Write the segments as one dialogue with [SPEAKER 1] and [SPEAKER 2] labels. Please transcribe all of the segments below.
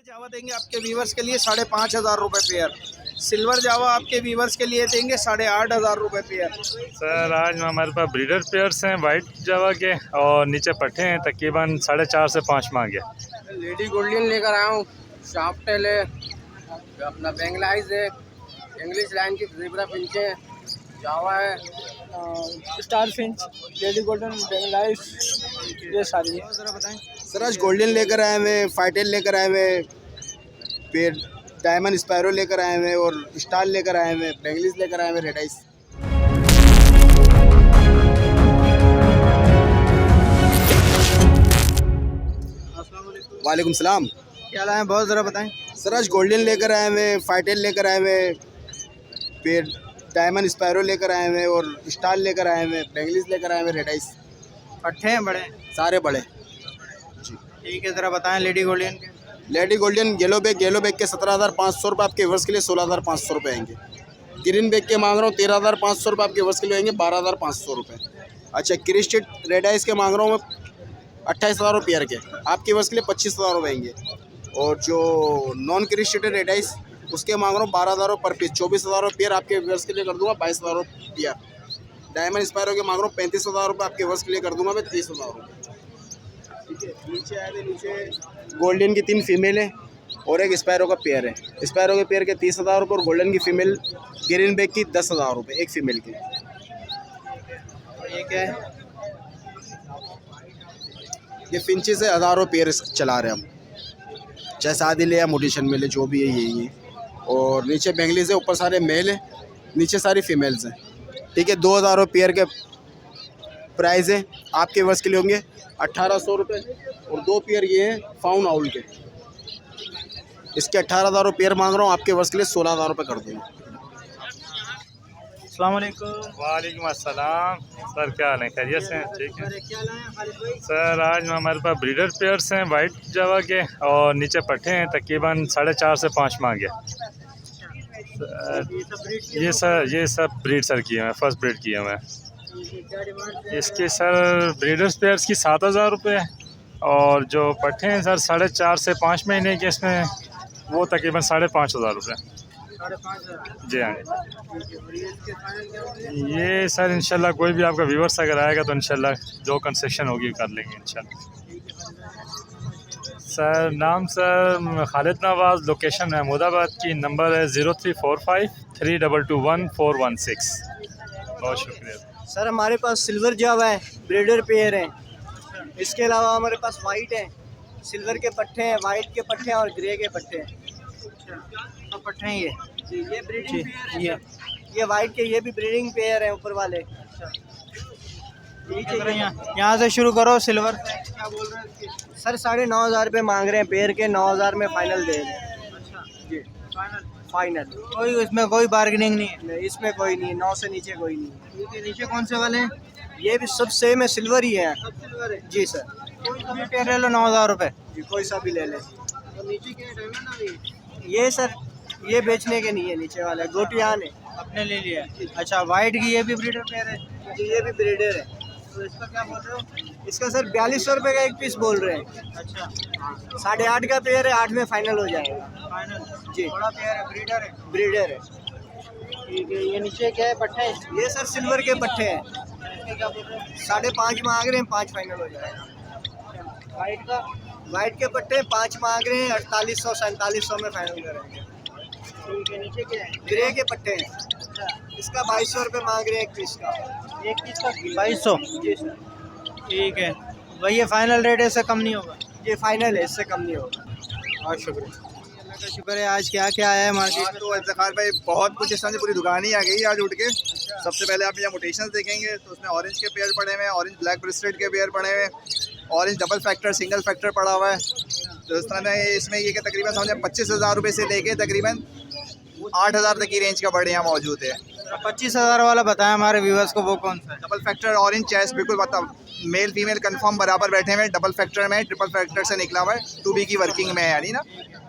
[SPEAKER 1] जावा देंगे आपके व्यूवर्स के लिए 5,500 रुपये पेयर। सिल्वर जावा आपके व्यूवर्स के लिए देंगे 8,500 रुपये पेयर।
[SPEAKER 2] सर आज हमारे पास ब्रीडर पेयर्स हैं वाइट जावा के और नीचे पट्टे हैं तकरीबन 4.5 से 5 माह के।
[SPEAKER 3] लेडी गोल्डन लेकर आया हूँ, शाफ्टेल है, अपना बेंगलाइज है, इंग्लिश लाइन की ज़ेब्रा फिंच है, जावा है,
[SPEAKER 4] स्टार फिंच, लेडी गोल्डन, बेंगलाइज, ये सारी है।
[SPEAKER 1] ज़रा बताएं।
[SPEAKER 5] सर आज गोल्डन लेकर आए हुए, फाइटेल लेकर आए हुए, फिर डायमंड स्पैरो लेकर आए हुए और स्टार लेकर आए हुए, बेंगलिस लेकर आए हुए, रेड आइस। वालेकुम सलाम।
[SPEAKER 1] क्या लाए हैं बहुत ज़रा बताएं।
[SPEAKER 5] सर आज गोल्डन लेकर आए हुए, फाइटेल लेकर आए हुए, फिर डायमंड स्पैरो लेकर आए हुए और स्टार लेकर आए हुए, बेंगलिस लेकर आए हुए, रेड आइस।
[SPEAKER 1] पट्टे हैं बड़े,
[SPEAKER 5] सारे बड़े।
[SPEAKER 1] ठीक है ज़रा बताएं। लेडी गोल्डन के
[SPEAKER 5] लेडी गोल्डन येलो बैग के 17,500 रुपये, आपके वर्ष के लिए 16,500 रुपये आएंगे। ग्रीन बैग के मांग रहा हूँ 13,500 रुपये, आपके वर्ष के लिए आएंगे 12,500 रुपये। अच्छा क्रिस्टेड रेड आइस के मांग रहा हूँ मैं 28,000 रुपये पेयर के, आपके वर्ष के लिए 25,000 रुपये आएंगे। और जो नॉन क्रिस्टेड रेड आइस उसके मांग रहा हूँ 12,000 रुपये पर पीस, 24,000 रुपये पेयर, आपके वर्ष के लिए कर दूँगा 22,000 रुपये पेयर। डायमंड स्पायरो के मांग रहा हूँ 35,000 रुपये, आपके वर्ष के लिए कर दूँगा मैं 30,000 रुपये। ठीक है, नीचे आए थे, नीचे गोल्डन की 3 फीमेल है और एक स्पैरो का पेयर है। स्पैरो के पेयर के 30,000 रुपये और गोल्डन की फीमेल ग्रीन बैग की 10,000 रुपये एक फीमेल की।
[SPEAKER 1] ये क्या है?
[SPEAKER 5] ये फिंची से हज़ारों पेयर चला रहे हैं हम, चाहे शादी ले या मोटिशन में ले, जो भी है यही है। और नीचे बेंगलीज है, ऊपर सारे मेल है, नीचे सारी फीमेल्स हैं। ठीक है, 2,000 रुपये पेयर के प्राइस है, आपके वर्ष के लिए होंगे 1,800 रुपये। और 2 पेयर ये हैं फाउन आउल के, इसके 18,000 रुपये पेयर मांग रहा हूँ, आपके वर्ष के लिए 16,000 रुपये कर दूँगा।
[SPEAKER 1] अस्सलाम वालेकुम।
[SPEAKER 2] वालेकुम अस्सलाम। सर क्या हाल है, खैरियत से हैं? ठीक है
[SPEAKER 1] क्या लाए हैं खालिद भाई?
[SPEAKER 2] सर आज हमारे पास ब्रीडर पेयर्स हैं वाइट जावा के और नीचे पट्टे हैं तकरीबन 4.5 से 5 माह के। ये सब ब्रीड सर किए हैं, फर्स्ट ब्रीड किए हैं। इसके सर ब्रीडर्स पेयर्स की 7,000 रुपये और जो पट्टे हैं सर 4.5 से 5 महीने के, इसमें वो तकरीबन 5,500 रुपये।
[SPEAKER 1] 5,500।
[SPEAKER 2] जी हाँ, ये सर इंशाल्लाह कोई भी आपका व्यूवर्स अगर आएगा तो इंशाल्लाह जो कंसेशन होगी कर लेंगे इंशाल्लाह। सर नाम सर खालिद नवाज़, लोकेशन महमूदाबाद की, नंबर है 0345 322 416। बहुत शुक्रिया
[SPEAKER 4] सर हमारे पास सिल्वर जावा है, ब्रीडर पेयर हैं। इसके अलावा हमारे पास वाइट है, सिल्वर के पट्टे हैं, वाइट के पट्टे हैं और ग्रे के पट्टे हैं।
[SPEAKER 1] तो पट्टे हैं ये
[SPEAKER 4] जी, ये ब्रीडिंग पेयर
[SPEAKER 1] ये
[SPEAKER 4] है। ये वाइट के ये भी ब्रीडिंग पेयर है ऊपर वाले।
[SPEAKER 1] यहाँ से शुरू करो। सिल्वर क्या बोल रहे हैं?
[SPEAKER 4] सर 9,500 रुपये मांग रहे हैं पेयर के, 9,000 में फाइनल दे रहे हैं। जी फाइनल,
[SPEAKER 1] कोई इसमें कोई बार्गेनिंग नहीं है?
[SPEAKER 4] नहीं इसमें कोई नहीं, 9 से नीचे कोई नहीं।
[SPEAKER 1] ठीक है, नीचे कौन से वाले हैं?
[SPEAKER 4] ये भी सब सेम है, सिल्वर ही है।
[SPEAKER 1] सिल्वर है।
[SPEAKER 4] जी सर,
[SPEAKER 1] कोई सा भी पेयर ले लो 9,000 रुपये।
[SPEAKER 4] जी कोई सा भी ले लें।
[SPEAKER 1] और नीचे क्या है, डायमंड आ गई?
[SPEAKER 4] ये सर ये बेचने के नहीं है, नीचे वाला गोटियान है।
[SPEAKER 1] अपने ले लिया। अच्छा वाइट की ये भी ब्रीडर पेयर है?
[SPEAKER 4] जी ये भी ब्रीडर है।
[SPEAKER 1] तो इसका क्या बोल रहे हो?
[SPEAKER 4] इसका सर 4,200 रुपये का एक पीस बोल रहे हैं।
[SPEAKER 1] अच्छा
[SPEAKER 4] 8.5 का पेयर है, 8 में फाइनल हो जाएगा।
[SPEAKER 1] फाइनल
[SPEAKER 4] जी
[SPEAKER 1] बड़ा पेयर है, ब्रीडर है।
[SPEAKER 4] ब्रीडर है।
[SPEAKER 1] ठीक है, ये नीचे क्या है, पट्टा है?
[SPEAKER 4] ये सर सिल्वर के पट्टे हैं,
[SPEAKER 1] इसके क्या बोल रहे हैं?
[SPEAKER 4] 5.5 मांग रहे हैं, 5 फाइनल हो जाएगा।
[SPEAKER 1] वाइट का
[SPEAKER 4] वाइट के पट्टे 5 मांग रहे हैं, 4800 4700 में फाइनल करेंगे।
[SPEAKER 1] ठीक है, नीचे क्या है?
[SPEAKER 4] ग्रे के पट्टे हैं,
[SPEAKER 1] अच्छा
[SPEAKER 4] इसका 2,200 रुपये मांग रहे हैं एक पीस का।
[SPEAKER 1] एक पीस का 2,200।
[SPEAKER 4] जी सर,
[SPEAKER 1] ठीक है भाई, ये फाइनल रेट है, इससे कम नहीं होगा?
[SPEAKER 4] ये फाइनल है, इससे कम नहीं होगा।
[SPEAKER 1] बहुत शुक्रिया, अल्लाह का शुक्र है। आज क्या क्या आया है मार्केट में?
[SPEAKER 6] तो इफ्तिखार भाई बहुत कुछ इस तरह से पूरी दुकान ही आ गई है आज उठ के। सबसे पहले आप यहाँ मोटेशंस देखेंगे तो उसमें ऑरेंज के पेयर पड़े हुए हैं, ऑरेंज ब्लैक ब्रेस्टेड के पेयर पड़े हुए हैं, orange double factor single factor पड़ा हुआ है। तो इस तरह इसमें ये कि तकरीबन समझे 25,000 रुपये से लेके तकरीबन 8,000 तक की रेंज का बर्ड यहाँ मौजूद है।
[SPEAKER 1] 25,000 वाला बताएं हमारे व्यूवर्स को, वो कौन सा है?
[SPEAKER 6] डबल फैक्टर ऑरेंज चेस्ट बिल्कुल बताओ, मेल फीमेल कंफर्म बराबर बैठे हुए हैं, डबल फैक्टर में, ट्रिपल फैक्टर से निकला हुआ है, 2B की वर्किंग में है यानी ना।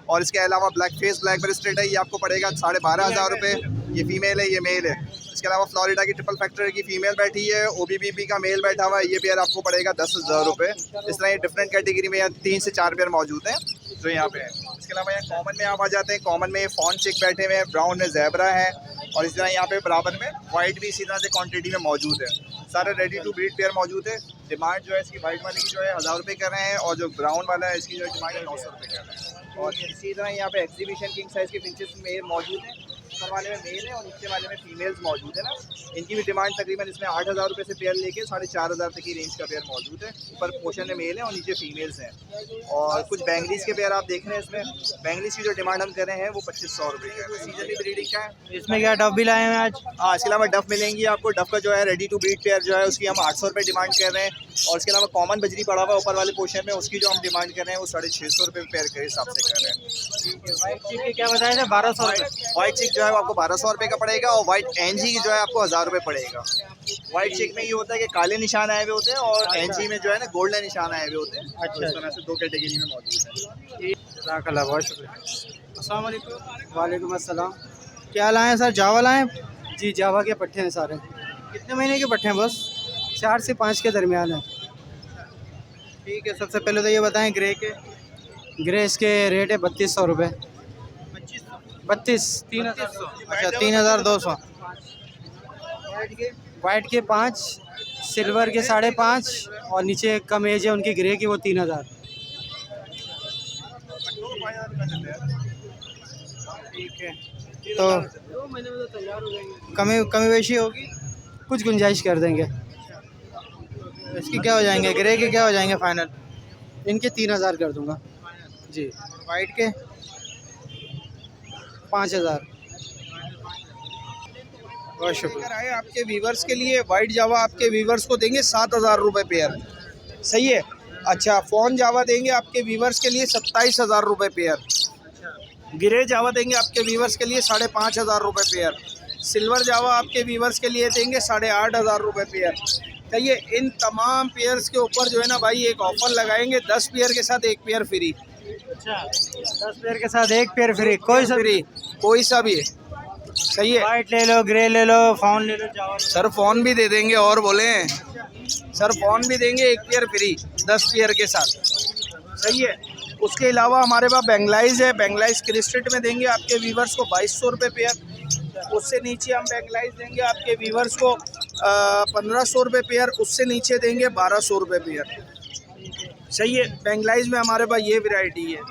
[SPEAKER 6] और इसके अलावा ब्लैक फेस ब्लैक ब्रेस्टेड है, ये आपको पड़ेगा 12,500 रुपये। ये फीमेल है, ये मेल है। इसके अलावा फ्लोरिडा की ट्रिपल फैक्टर की फीमेल बैठी है, OBBB का मेल बैठा हुआ है, ये पेयर आपको पड़ेगा 10,000 रुपये। इस तरह ये डिफरेंट कैटेगरी में 3 से 4 पेयर मौजूद हैं। जो यहाँ पे है। इसके अलावा यहाँ कॉमन में आप आ जाते हैं, कॉमन में फॉन चिक बैठे हुए हैं, ब्राउन में ज़ेब्रा है और इस तरह यहाँ पे बराबर में वाइट भी इसी तरह से क्वांटिटी में मौजूद है। सारे रेडी टू ब्रीड पेयर मौजूद है। डिमांड जो है इसकी वाइट वाले की जो है 1000 रुपये कर रहे हैं और जो ब्राउन वाला है इसकी जो डिमांड है 900 रुपये कर रहे हैं। और इसी तरह यहाँ पे एग्जीबिशन किंग साइज़ के फिंचेस मेल मौजूद हैं, ऊपर वाले में मेल है और नीचे वाले में फीमेल्स मौजूद है ना। इनकी भी डिमांड तकरीबन इसमें 8000 रुपये से पेयर लेके 4500 तक की रेंज का पेयर मौजूद है। ऊपर पोर्शन में मेल है और नीचे फीमेल्स हैं। और कुछ बैंगलीस के पेयर आप देख रहे हैं, इसमें बैंगलीस की जो डिमांड हम कर रहे हैं वो 2500 रुपये का है। सीजनली ब्रीडिंग का है।
[SPEAKER 4] इसमें क्या डब भी लाए हैं आज?
[SPEAKER 6] हाँ, इसके अलावा डफ मिलेंगी आपको। डफ का जो है रेडी टू ब्रीड पेयर जो है उसकी हम 800 रुपये डिमांड कर रहे हैं और इसके अलावा कॉमन बजरी पड़ा हुआ है ऊपर वाले पोर्शन में, उसकी जो हम डिमांड कर रहे हैं वो 650 रुपये पेयर के हिसाब से कर रहे हैं।
[SPEAKER 4] वाइट चिक के क्या बताए थे? 1200 रुपये।
[SPEAKER 6] वाइट चिक जो है वो आपको 1200 रुपये का पड़ेगा और वाइट एनजी की जो है आपको 1000 रुपये पड़ेगा। वाइट चिक में ये होता है कि काले निशान आए हुए होते हैं और एनजी में जो है ना गोल्डन निशान आए हुए होते हैं।
[SPEAKER 4] अच्छा,
[SPEAKER 6] तो इस तरह से 2 कैटेगरी में मौजूद है।
[SPEAKER 4] जज़ाकल्लाह, बहुत शुक्रिया। अस्सलाम वालेकुम। वालेकुम अस्सलाम। क्या लाए हैं सर? जावा लाए हैं? जी, जावा के पट्टे हैं सारे। कितने महीने के पट्टे हैं? बस 4 से 5 के दरमियान है। ठीक है, सबसे पहले तो ये बताएं ग्रे के। ग्रे इसके रेट है 3200 रुपये। 32 3200। अच्छा, 3200। वाइट के 5, सिल्वर के 5.5 और नीचे कम एज है उनकी ग्रे की, वो 3000। ठीक है, तो 2 महीने में तो तैयार हो जाएंगे। कमी बेशी होगी, कुछ गुंजाइश कर देंगे। इसके क्या हो जाएंगे? ग्रे के क्या हो जाएंगे फाइनल? इनके 3000 कर दूंगा जी। वाइट के 5000। बहुत शुक्रिया।
[SPEAKER 1] आए आपके वीवर्स के लिए वाइट जावा आपके वीवर्स को देंगे 7000 रुपये पेयर। सही है। अच्छा, फ़ोन जावा देंगे आपके वीवर्स के लिए 27000 रुपये पेयर। ग्रे जावा देंगे आपके वीवर्स के लिए 5500 रुपये पेयर। सिल्वर जावा आपके वीवर्स के लिए देंगे 8500 रुपये पेयर। चाहिए इन तमाम पेयर्स के ऊपर जो है ना भाई एक ऑफ़र लगाएंगे, 10 पेयर के साथ 1 पेयर फ्री।
[SPEAKER 4] अच्छा, 10 पेयर के साथ 1 पेयर फ्री, कोई सा
[SPEAKER 1] फ्री, कोई सा भी है। सही है।
[SPEAKER 4] वाइट ले लो, ग्रे ले लो, फाउन ले लो, जावा।
[SPEAKER 1] सर फ़ोन भी दे देंगे और बोले सर फ़ोन भी देंगे 1 पेयर फ्री 10 पेयर के साथ। सही है। उसके अलावा हमारे पास बेंगलाइज है। बेंगलाइज क्रिस्टेट में देंगे आपके वीवर्स को 2200 रुपये पेयर। उससे नीचे हम बेंगलाइज देंगे आपके वीवर्स को 1500 रुपये पेयर। उससे नीचे देंगे 1200 रुपये पेयर। सही है। बेंगलाइज में हमारे पास ये वैरायटी है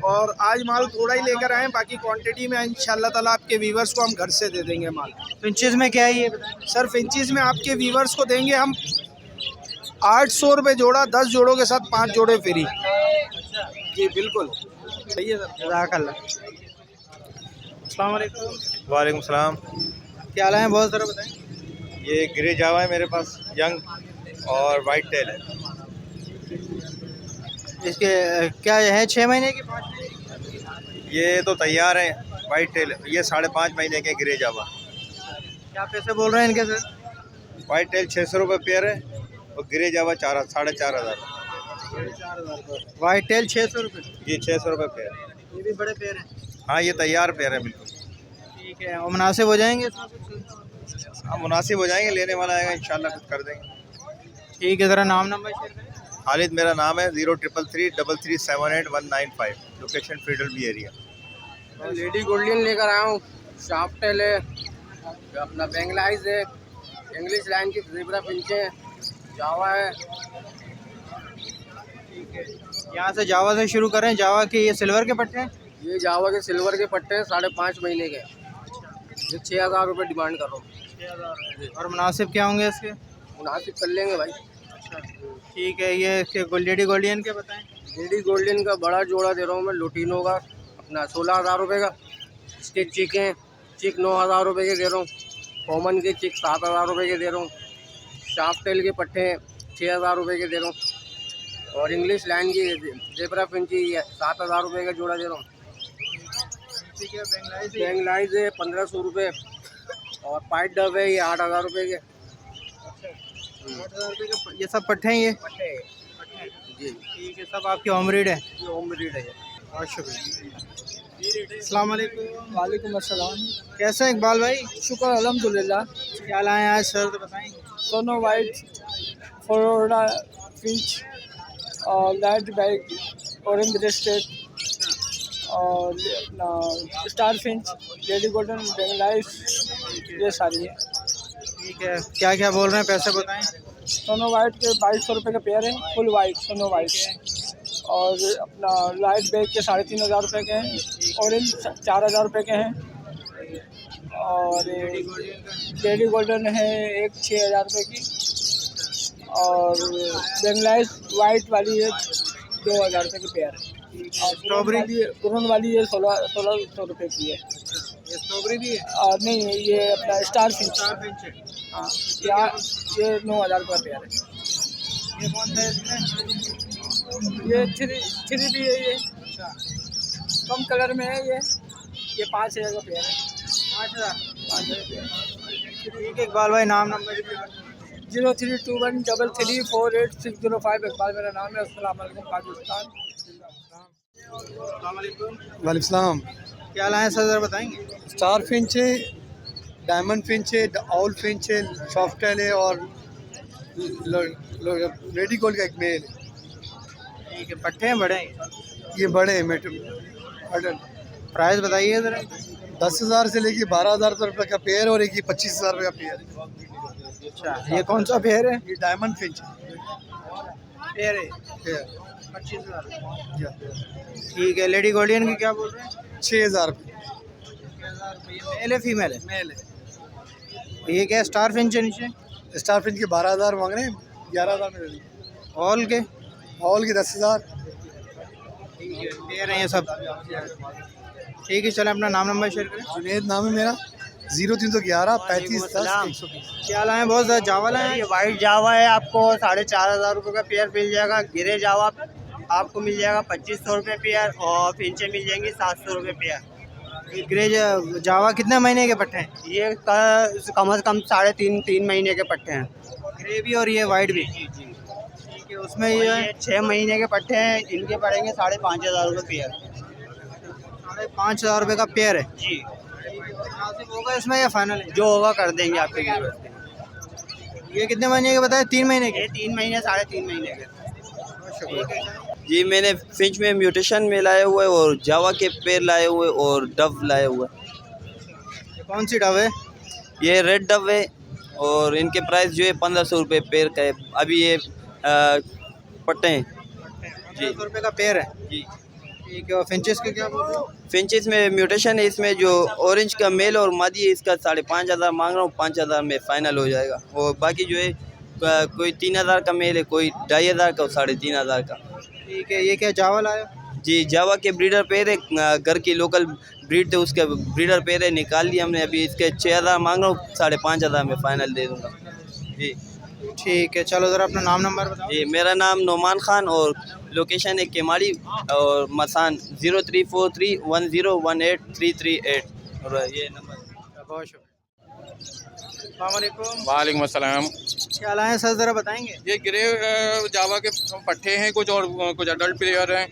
[SPEAKER 1] और आज माल थोड़ा ही लेकर आए हैं, बाकी क्वांटिटी में इंशाल्लाह ताला आपके वीवर्स को हम घर से दे देंगे माल।
[SPEAKER 4] फिंचेस में क्या है ये?
[SPEAKER 1] सर फिंचीज़ में आपके वीवर्स को देंगे हम 800 रुपये जोड़ा, 10 जोड़ों के साथ 5 जोड़े फ्री। जी बिल्कुल सही है सर।
[SPEAKER 4] जज़ाकल्लाह। अस्सलाम वालेकुम।
[SPEAKER 7] वालेकुम सलाम।
[SPEAKER 4] क्या लाए हैं? बहुत ज़रा बताएं।
[SPEAKER 7] ये ग्रे जावा है मेरे पास, यंग और वाइट टेल है।
[SPEAKER 4] इसके क्या है? 6 महीने की, 5 महीने की?
[SPEAKER 7] ये तो तैयार है। वाइट टेल ये 5.5 महीने के ग्रे जावा।
[SPEAKER 4] क्या पैसे बोल रहे हैं इनके सर?
[SPEAKER 7] वाइट टेल 600 रुपये पेयर है और ग्रे जावा 4,500।
[SPEAKER 4] वाइट टेल 600 रुपये।
[SPEAKER 7] ये 600 रुपये पेयर।
[SPEAKER 4] ये भी बड़े पेड़ हैं।
[SPEAKER 7] हाँ, ये तैयार पेयर है बिल्कुल।
[SPEAKER 4] ठीक है, और मुनासिब हो जाएंगे इसमें कुछ?
[SPEAKER 7] हाँ, मुनासिब हो जाएंगे, लेने वाला आएगा इंशाल्लाह कुछ कर देंगे।
[SPEAKER 4] ठीक है, ज़रा नाम नंबर शेयर करें।
[SPEAKER 7] खालिद मेरा नाम है। 0333381195। Location Federal B Area.
[SPEAKER 3] Lady golden लेकर आया हूँ, शार्प टेल है, अपना बेंगलाइज है, इंग्लिश लाइन की ज़ेब्रा फिंच है, जावा है।
[SPEAKER 4] यहाँ से जावा से शुरू करें। जावा के ये सिल्वर के पट्टे हैं?
[SPEAKER 3] ये जावा के सिल्वर के पट्टे हैं 5.5 महीने के। ये 6000 रुपये डिमांड कर रहा हूँ।
[SPEAKER 4] और मुनासिब क्या होंगे इसके?
[SPEAKER 3] मुनासिब कर लेंगे भाई।
[SPEAKER 4] ठीक है, ये इसके लेडी गोल्डियन के बताएं।
[SPEAKER 3] लेडी गोल्डन का बड़ा जोड़ा दे रहा हूँ मैं, लुटीनो का, अपना 16000 रुपये का। इसके चिक हैं, चिक 9000 रुपये के दे रहा हूँ। कॉमन के चिक 7000 रुपये के दे रहा हूँ। शार्प टेल के पट्टे हैं 6000 रुपये के दे रहा हूँ। और इंग्लिश लाइन की ज़ेब्रा फिंची 7000 रुपये का जोड़ा दे रहा हूँ। बेंगलाइज है 1500 रुपये और पाइट डब है ये 8000 रुपये के।
[SPEAKER 4] 8000 रुपये के ये सब पट्टे हैं ये?
[SPEAKER 3] पट्टे जी।
[SPEAKER 4] ठीक है, सब आपकी होम रीड है?
[SPEAKER 3] ये होम ब्रीड है।
[SPEAKER 4] बहुत शुक्रिया। अस्सलाम वालेकुम।
[SPEAKER 8] वालेकुम अस्सलाम।
[SPEAKER 4] कैसे हैं इकबाल भाई?
[SPEAKER 8] शुक्र अल्हम्दुलिल्लाह।
[SPEAKER 4] क्या लाए हैं आज सर, तो बताएं।
[SPEAKER 8] दोनों वाइट फ्लोरिडा फिंच और लाइट बैग ऑरेंज ब्रेस्टेड और अपना स्टार फिंच, लेडी गोल्डन, बेंगलाइस, ये सारी है।
[SPEAKER 4] ठीक है, क्या क्या बोल रहे हैं, पैसे बताएं।
[SPEAKER 8] सोनो वाइट के 2200 रुपये के पेयर हैं, फुल वाइट सोनो वाइट। और अपना लाइट बैग के 3500 रुपये के हैं, ऑरेंज 4000 रुपये के हैं। और लेडी गोल्डन है एक 6000 रुपये की। और बेंगलाइस वाइट वाली है 2000 रुपये की पेयर है। और स्ट्रॉबेरी भी ब्राउन वाली है 1600 रुपये की है।
[SPEAKER 4] ये स्ट्रॉबेरी भी है?
[SPEAKER 8] और नहीं, ये अपना स्टार फिंच।
[SPEAKER 4] है।
[SPEAKER 8] हाँ, ये 9000 रुपये पेयर है।
[SPEAKER 4] ये कौन सा है इसमें?
[SPEAKER 8] ये थ्री भी है, ये कम कलर में है। ये 5000 का पेयर है।
[SPEAKER 4] 5000 ठीक है इकबाल भाई, नाम नंबर
[SPEAKER 8] 0321 33 48605। इकबाल मेरा नाम है। अस्सलाम वालेकुम पाकिस्तान।
[SPEAKER 4] वालेकुम। क्या लाए सर, ज़रा बताएंगे।
[SPEAKER 9] स्टार फिंच है, डायमंड फिंच है, ऑल फिंच है, सॉफ्टेल है और रेडी गोल्ड का एक मेल है।
[SPEAKER 4] ठीक है, पट्टे हैं बड़े हैं?
[SPEAKER 9] ये बड़े हैं अडल्ट।
[SPEAKER 4] प्राइस बताइए ज़रा।
[SPEAKER 9] 10,000 से लेके 12,000 रुपये का पेयर और एक ही 25,000 रुपये का पेयर है।
[SPEAKER 4] अच्छा, ये कौन सा पेयर है?
[SPEAKER 9] ये डायमंड फिंच
[SPEAKER 4] पेयर है
[SPEAKER 9] पेयर
[SPEAKER 4] 25,000। ठीक है, लेडी गोल्डियन की क्या बोल रहे हैं?
[SPEAKER 9] 6,000 रुपये।
[SPEAKER 4] मेल है फीमेल है?
[SPEAKER 9] मेल है।
[SPEAKER 4] ये क्या स्टार फिंच है नीचे?
[SPEAKER 9] स्टार फिंच के 12,000 मांग रहे हैं, 11,000 में दे देंगे।
[SPEAKER 4] ऑल के?
[SPEAKER 9] ऑल के 10,000।
[SPEAKER 4] पेयर हैं ये सब। ठीक है, चलें अपना नाम नंबर शेयर करें।
[SPEAKER 9] जुनेद नाम है मेरा, 0311 35 10 120।
[SPEAKER 4] क्या लाए हैं? बहुत ज़्यादा जावा लाए हैं।
[SPEAKER 3] ये वाइट जावा है, आपको 4500 रुपये का पेयर मिल जाएगा। ग्रे जावा आपको मिल जाएगा 2500 रुपये पेयर। और फिंचे मिल जाएंगी 700 रुपये पेयर।
[SPEAKER 4] ग्रे जावा कितने महीने के पट्टे हैं?
[SPEAKER 3] ये कम से कम 3.5 महीने के पट्टे हैं।
[SPEAKER 4] ग्रे भी और ये वाइट भी? ठीक है, उसमें ये
[SPEAKER 3] 6 महीने के पट्टे हैं। इनके पड़ेंगे 5,500 रुपये पेयर।
[SPEAKER 4] 5,500 रुपये का पेयर है
[SPEAKER 3] जी,
[SPEAKER 4] होगा इसमें या फाइनल है?
[SPEAKER 3] जो होगा कर देंगे आपके लिए।
[SPEAKER 4] ये कितने महीने के बताए? 3 महीने के?
[SPEAKER 3] ये 3 महीने 3.5 महीने के।
[SPEAKER 10] जी, मैंने फिंच में म्यूटेशन में लाए हुए और जावा के पेड़ लाए हुए और डव लाए हुए।
[SPEAKER 4] कौन सी डव है?
[SPEAKER 10] ये रेड डव है और इनके प्राइस जो है 1500 रुपये पेड़ का है। अभी ये पट्टे हैं जी।
[SPEAKER 4] 1500 रुपये का पेयर है
[SPEAKER 10] जी।
[SPEAKER 4] ठीक है, और फिंचेस के क्या बोल रहे हो?
[SPEAKER 10] फिंचेस में म्यूटेशन है, इसमें जो ऑरेंज का मेल और मादी है इसका 5,500 मांग रहा हूँ। 5,000 में फ़ाइनल हो जाएगा। और बाकी जो है कोई 3,000 का मेल है, कोई 2,500 का और 3,500 का।
[SPEAKER 4] ठीक है, ये क्या जावा लाए?
[SPEAKER 10] जी, जावा के ब्रीडर पेड़ है, घर की लोकल ब्रीड थे उसके ब्रीडर पेड़ है, निकाल लिया हमने। अभी इसके 6,000 मांग रहा हूँ, 5,500 में फ़ाइनल दे दूँगा जी।
[SPEAKER 4] ठीक है, चलो ज़रा अपना नाम नंबर बताओ।
[SPEAKER 10] जी, मेरा नाम नोमान खान और लोकेशन है केमाड़ी और मसान 03431018 और ये नंबर।
[SPEAKER 4] बहुत शुक्रिया। वालेकुम।
[SPEAKER 11] वालेकुम अस्सलाम।
[SPEAKER 4] क्या लाए हैं सर, ज़रा बताएंगे।
[SPEAKER 11] ये ग्रे जावा के पट्टे हैं कुछ और कुछ अडल्ट प्लेयर हैं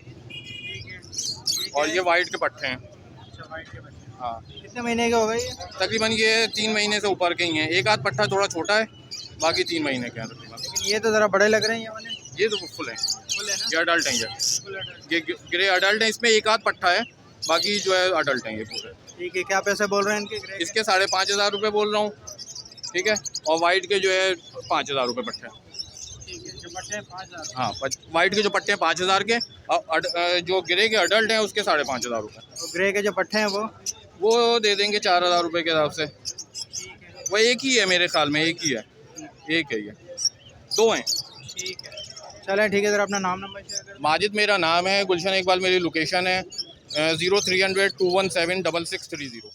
[SPEAKER 11] और ये वाइट के पट्टे हैं।
[SPEAKER 4] अच्छा, वाइट के पट्टे।
[SPEAKER 11] हाँ,
[SPEAKER 4] कितने महीने के हो गए ये?
[SPEAKER 11] तकरीबन ये 3 महीने से ऊपर के ही हैं। एक आध पट्टा थोड़ा छोटा है, बाकी 3 महीने के हैं तकरीबन।
[SPEAKER 4] लेकिन ये तो ज़रा बड़े लग रहे हैं ये वाले।
[SPEAKER 11] ये तो फुल हैं,
[SPEAKER 4] फुल है ना?
[SPEAKER 11] ये अडल्ट हैं। ये ग्रे अडल्ट हैं, इसमें एक आध पट्टा है, बाकी जो है अडल्ट हैं ये पूरे।
[SPEAKER 4] ठीक है, क्या पैसे बोल रहे हैं इनके ग्रे?
[SPEAKER 11] इसके 5,500 रुपये बोल रहा हूँ, ठीक है। और वाइट के जो है 5,000 रुपये पट्टे हैं।
[SPEAKER 4] ठीक है, जो पट्टे हैं 5,000।
[SPEAKER 11] हाँ, वाइट के जो पट्टे हैं 5,000 के और जो ग्रे के अडल्ट हैं उसके 5,500 रुपये।
[SPEAKER 4] तो ग्रे के जो पट्टे हैं
[SPEAKER 11] वो दे देंगे 4,000 रुपये के हिसाब से। वो एक ही है मेरे ख्याल में, एक ही है, एक है ये, 2 हैं।
[SPEAKER 4] ठीक है, चलें ठीक है, ज़रा अपना नाम नंबर शेयर करें।
[SPEAKER 11] माजिद मेरा नाम है, गुलशन इकबाल मेरी लोकेशन है, 0300 217 6630।